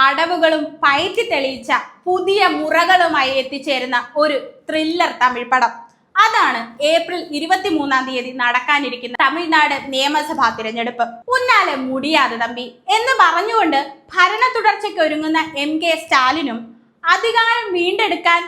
അടവുകളും പയറ്റി തെളിയിച്ച പുതിയ മുറകളുമായി എത്തിച്ചേരുന്ന ഒരു ത്രില്ലർ തമിഴ് പടം. അതാണ് ഏപ്രിൽ 23-ാം തീയതി നടക്കാനിരിക്കുന്ന തമിഴ്നാട് നിയമസഭാ തിരഞ്ഞെടുപ്പ്. ഉന്നാലെ മുടിയാതെ തമ്പി എന്ന് പറഞ്ഞുകൊണ്ട് ഭരണ തുടർച്ചയ്ക്ക് ഒരുങ്ങുന്ന MK സ്റ്റാലിനും അധികാരം വീണ്ടെടുക്കാൻ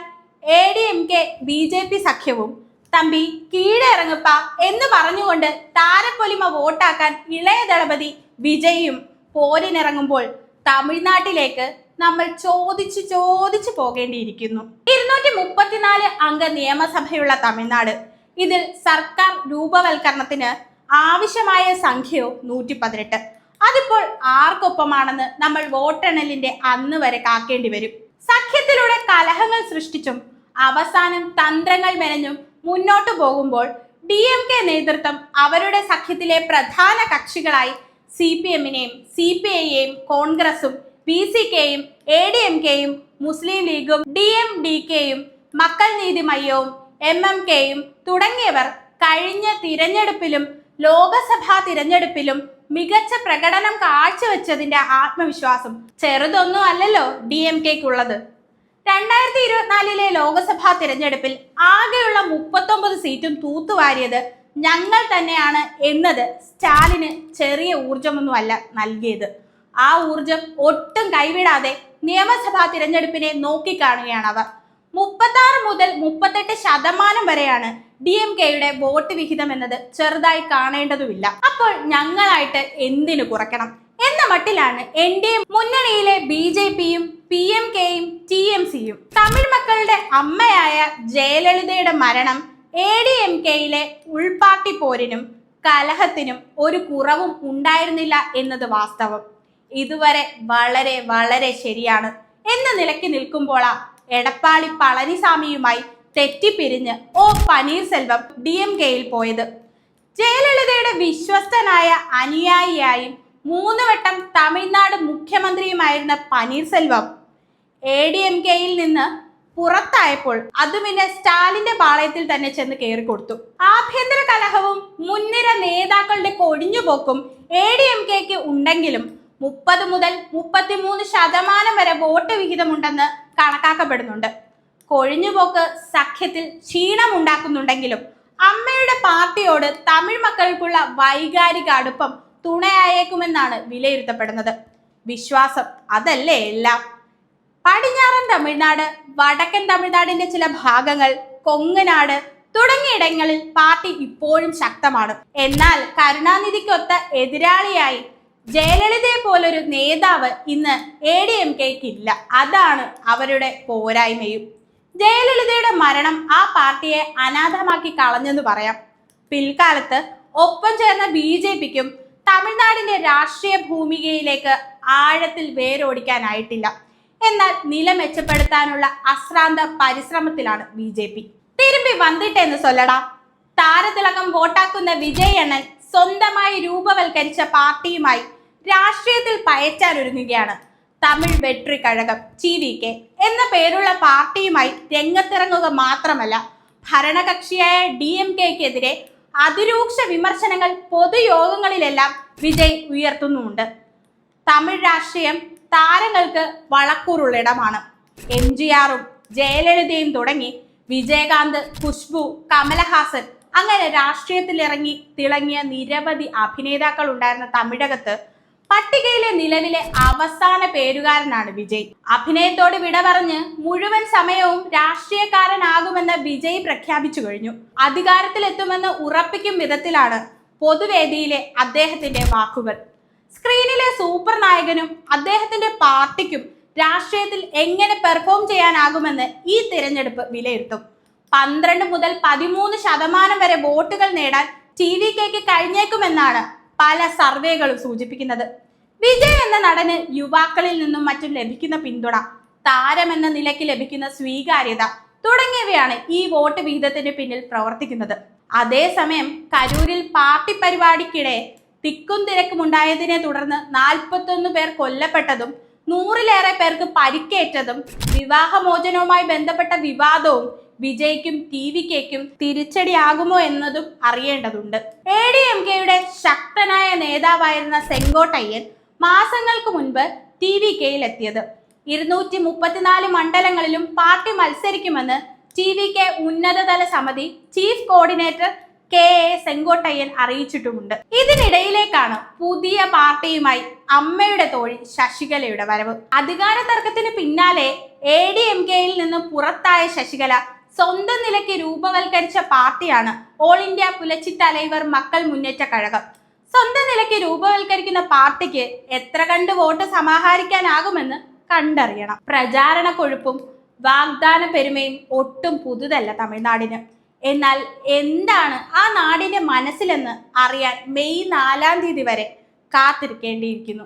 ADMK BJP സഖ്യവും തമ്പി കീഴടങ്ങുപ്പ എന്ന് പറഞ്ഞുകൊണ്ട് താരപ്പൊലിമ വോട്ടാക്കാൻ ഇളയ ദളപതി വിജയും പോരിനിറങ്ങുമ്പോൾ തമിഴ്നാട്ടിലേക്ക് നമ്മൾ ചോദിച്ചു പോകേണ്ടിയിരിക്കുന്നു. 234 അംഗ നിയമസഭയുള്ള തമിഴ്നാട്. ഇതിൽ സർക്കാർ രൂപവൽക്കരണത്തിന് ആവശ്യമായ സംഖ്യയോ 118. അതിപ്പോൾ ആർക്കൊപ്പമാണെന്ന് നമ്മൾ വോട്ടെണ്ണലിന്റെ അന്ന് വരെ കാക്കേണ്ടി വരും. സഖ്യത്തിലൂടെ കലഹങ്ങൾ സൃഷ്ടിച്ചും അവസാനം തന്ത്രങ്ങൾ മെനഞ്ഞും മുന്നോട്ടു പോകുമ്പോൾ DMK നേതൃത്വം അവരുടെ സഖ്യത്തിലെ പ്രധാന കക്ഷികളായി CPM-നെയും CPI-യെയും കോൺഗ്രസും VCKയും ADMKയും മുസ്ലിം ലീഗും DMDKയും മക്കൾ നീതി മയ്യവും MMKയും തുടങ്ങിയവർ കഴിഞ്ഞ തിരഞ്ഞെടുപ്പിലും ലോകസഭാ തിരഞ്ഞെടുപ്പിലും മികച്ച പ്രകടനം കാഴ്ചവെച്ചതിന്റെ ആത്മവിശ്വാസം ചെറുതൊന്നും അല്ലല്ലോ DMKക്കുള്ളത്. 2024 ലോകസഭാ തിരഞ്ഞെടുപ്പിൽ ആകെയുള്ള 39 സീറ്റും തൂത്തുവാരിയത് ഞങ്ങൾ തന്നെയാണ് എന്നത് സ്റ്റാലിന് ചെറിയ ഊർജമൊന്നുമല്ല നൽകിയത്. ആ ഊർജം ഒട്ടും കൈവിടാതെ നിയമസഭാ തിരഞ്ഞെടുപ്പിനെ നോക്കിക്കാണുകയാണ് അവർ. 36 മുതൽ 38% വരെയാണ് DMKയുടെ വോട്ട് വിഹിതം എന്നത് ചെറുതായി കാണേണ്ടതുമില്ല. അപ്പോൾ ഞങ്ങളായിട്ട് എന്തിനു കുറയ്ക്കണം എന്ന മട്ടിലാണ് NDA മുന്നണിയിലെ BJPയും PMKയും TMCയും. തമിഴ് മക്കളുടെ അമ്മയായ ജയലളിതയുടെ മരണം ADMKയിലെ ഉൾപാർട്ടി പോരിനും കലഹത്തിനും ഒരു കുറവും ഉണ്ടായിരുന്നില്ല എന്നത് വാസ്തവം. ഇതുവരെ വളരെ വളരെ ശരിയാണ് എന്ന നിലയ്ക്ക് നിൽക്കുമ്പോഴാ എടപ്പാളി പളനിസ്വാമിയുമായി തെറ്റിപ്പിരിഞ്ഞ് പനീർസെൽവം DMKയിൽ പോയത്. ജയലളിതയുടെ വിശ്വസ്തനായ അനുയായിയായും 3 വട്ടം തമിഴ്നാട് മുഖ്യമന്ത്രിയുമായിരുന്ന പനീർസെൽവം ADMKയിൽ നിന്ന് പുറത്തായപ്പോൾ അത് പിന്നെ സ്റ്റാലിന്റെ പാളയത്തിൽ തന്നെ ചെന്ന് കയറിക്കൊടുത്തു. ആഭ്യന്തര കലഹവും മുൻനിര നേതാക്കളുടെ കൊഴിഞ്ഞുപോക്കും ADMKക്ക് ഉണ്ടെങ്കിലും 30 മുതൽ 33% വരെ വോട്ട് വിഹിതമുണ്ടെന്ന് കണക്കാക്കപ്പെടുന്നുണ്ട്. കൊഴിഞ്ഞുപോക്ക് സഖ്യത്തിൽ ക്ഷീണമുണ്ടാക്കുന്നുണ്ടെങ്കിലും അമ്മയുടെ പാർട്ടിയോട് തമിഴ് മക്കൾക്കുള്ള വൈകാരിക അടുപ്പം തുണയായേക്കുമെന്നാണ് വിലയിരുത്തപ്പെടുന്നത്. വിശ്വാസം അതല്ലേ എല്ലാം. പടിഞ്ഞാറൻ തമിഴ്നാട്, വടക്കൻ തമിഴ്നാടിന്റെ ചില ഭാഗങ്ങൾ, കൊങ്ങനാട് തുടങ്ങിയിടങ്ങളിൽ പാർട്ടി ഇപ്പോഴും ശക്തമാണ്. എന്നാൽ കരുണാനിധിക്കൊത്ത എതിരാളിയായി ജയലളിതയെ പോലൊരു നേതാവ് ഇന്ന് ADMKക്ക് ഇല്ല. അതാണ് അവരുടെ പോരായ്മയും. ജയലളിതയുടെ മരണം ആ പാർട്ടിയെ അനാഥമാക്കി കളഞ്ഞെന്ന് പറയാം. പിൽക്കാലത്ത് ഒപ്പം ചേർന്ന BJPക്കും തമിഴ്നാടിന്റെ രാഷ്ട്രീയ ഭൂമികയിലേക്ക് ആഴത്തിൽ വേരോടിക്കാനായിട്ടില്ല. എന്നാൽ നില മെച്ചപ്പെടുത്താനുള്ള അശ്രാന്ത പരിശ്രമത്തിലാണ് BJP. തിരുമ്പി വന്നിട്ടെന്ന് സൊല്ലടാ. താരതിളക്കം വോട്ടാക്കുന്ന വിജയ് അണ്ണൻ സ്വന്തമായി രൂപവൽക്കരിച്ച പാർട്ടിയുമായി രാഷ്ട്രീയത്തിൽ പയറ്റാനൊരുങ്ങുകയാണ്. തമിഴ് വെട്രി കഴകം TVK എന്ന പേരുള്ള പാർട്ടിയുമായി രംഗത്തിറങ്ങുക മാത്രമല്ല, ഭരണകക്ഷിയായ DMKക്കെതിരെ അതിരൂക്ഷ വിമർശനങ്ങൾ പൊതുയോഗങ്ങളിലെല്ലാം വിജയ് ഉയർത്തുന്നുമുണ്ട്. തമിഴ് രാഷ്ട്രീയം താരങ്ങൾക്ക് വളക്കൂറുള്ള ഇടമാണ്. MGRും ജയലളിതയും തുടങ്ങി വിജയകാന്ത്, ഖുശ്ബു, കമലഹാസൻ അങ്ങനെ രാഷ്ട്രീയത്തിലിറങ്ങി തിളങ്ങിയ നിരവധി അഭിനേതാക്കൾ ഉണ്ടായിരുന്ന തമിഴകത്ത് പട്ടികയിലെ നിലവിലെ അവസാന പേരുകാരനാണ് വിജയ്. അഭിനയത്തോട് വിട പറഞ്ഞ് മുഴുവൻ സമയവും രാഷ്ട്രീയക്കാരനാകുമെന്ന് വിജയ് പ്രഖ്യാപിച്ചു കഴിഞ്ഞു. അധികാരത്തിലെത്തുമെന്ന് ഉറപ്പിക്കും വിധത്തിലാണ് പൊതുവേദിയിലെ അദ്ദേഹത്തിന്റെ വാക്കുകൾ. സ്ക്രീനിലെ സൂപ്പർ നായകനും അദ്ദേഹത്തിന്റെ പാർട്ടിക്കും രാഷ്ട്രീയത്തിൽ എങ്ങനെ പെർഫോം ചെയ്യാനാകുമെന്ന് ഈ തിരഞ്ഞെടുപ്പ് വിലയിരുത്തും. 12 മുതൽ 13% വരെ വോട്ടുകൾ നേടാൻ TVKക്ക് കഴിഞ്ഞേക്കുമെന്നാണ് പല സർവേകളും സൂചിപ്പിക്കുന്നത്. വിജയ് എന്ന നടന് യുവാക്കളിൽ നിന്നും മറ്റും ലഭിക്കുന്ന പിന്തുണ, താരമെന്ന നിലയ്ക്ക് ലഭിക്കുന്ന സ്വീകാര്യത തുടങ്ങിയവയാണ് ഈ വോട്ട് വിഹിതത്തിന് പിന്നിൽ പ്രവർത്തിക്കുന്നത്. അതേസമയം കരൂരിൽ പാർട്ടി പരിപാടിക്കിടെ തിക്കും തിരക്കും ഉണ്ടായതിനെ തുടർന്ന് 41 പേർ കൊല്ലപ്പെട്ടതും 100-ലേറെ പേർക്ക് പരിക്കേറ്റതും വിവാഹമോചനവുമായി ബന്ധപ്പെട്ട വിവാദവും വിജയ്ക്കും TVKക്കും തിരിച്ചടിയാകുമോ എന്നതും അറിയേണ്ടതുണ്ട്. ADMKയുടെ ശക്തനായ നേതാവായിരുന്ന സെങ്കോട്ടയ്യൻ മാസങ്ങൾക്ക് മുൻപ് TVKയിൽ എത്തിയത്. 234 മണ്ഡലങ്ങളിലും പാർട്ടി മത്സരിക്കുമെന്ന് TVK ഉന്നതതല സമിതി ചീഫ് കോർഡിനേറ്റർ KA സെങ്കോട്ടയ്യൻ അറിയിച്ചിട്ടുമുണ്ട്. ഇതിനിടയിലേക്കാണ് പുതിയ പാർട്ടിയുമായി അമ്മയുടെ തോഴി ശശികലയുടെ വരവ്. അധികാര തർക്കത്തിന് പിന്നാലെ ADMKയിൽ നിന്ന് പുറത്തായ ശശികല സ്വന്തം നിലയ്ക്ക് രൂപവൽക്കരിച്ച പാർട്ടിയാണ് ഓൾ ഇന്ത്യ പുലച്ചി തലൈവർ മക്കൾ മുന്നേറ്റ കഴകം. സ്വന്തം നിലയ്ക്ക് രൂപവൽക്കരിക്കുന്ന പാർട്ടിക്ക് എത്ര കണ്ട് വോട്ട് സമാഹരിക്കാനാകുമെന്ന് കണ്ടറിയണം. പ്രചാരണ കൊഴുപ്പും വാഗ്ദാന പെരുമയും ഒട്ടും പുതുതല്ല തമിഴ്നാടിന്. എന്നാൽ എന്താണ് ആ നാടിന്റെ മനസ്സിലെന്ന് അറിയാൻ മെയ് 4 വരെ കാത്തിരിക്കേണ്ടിയിരിക്കുന്നു.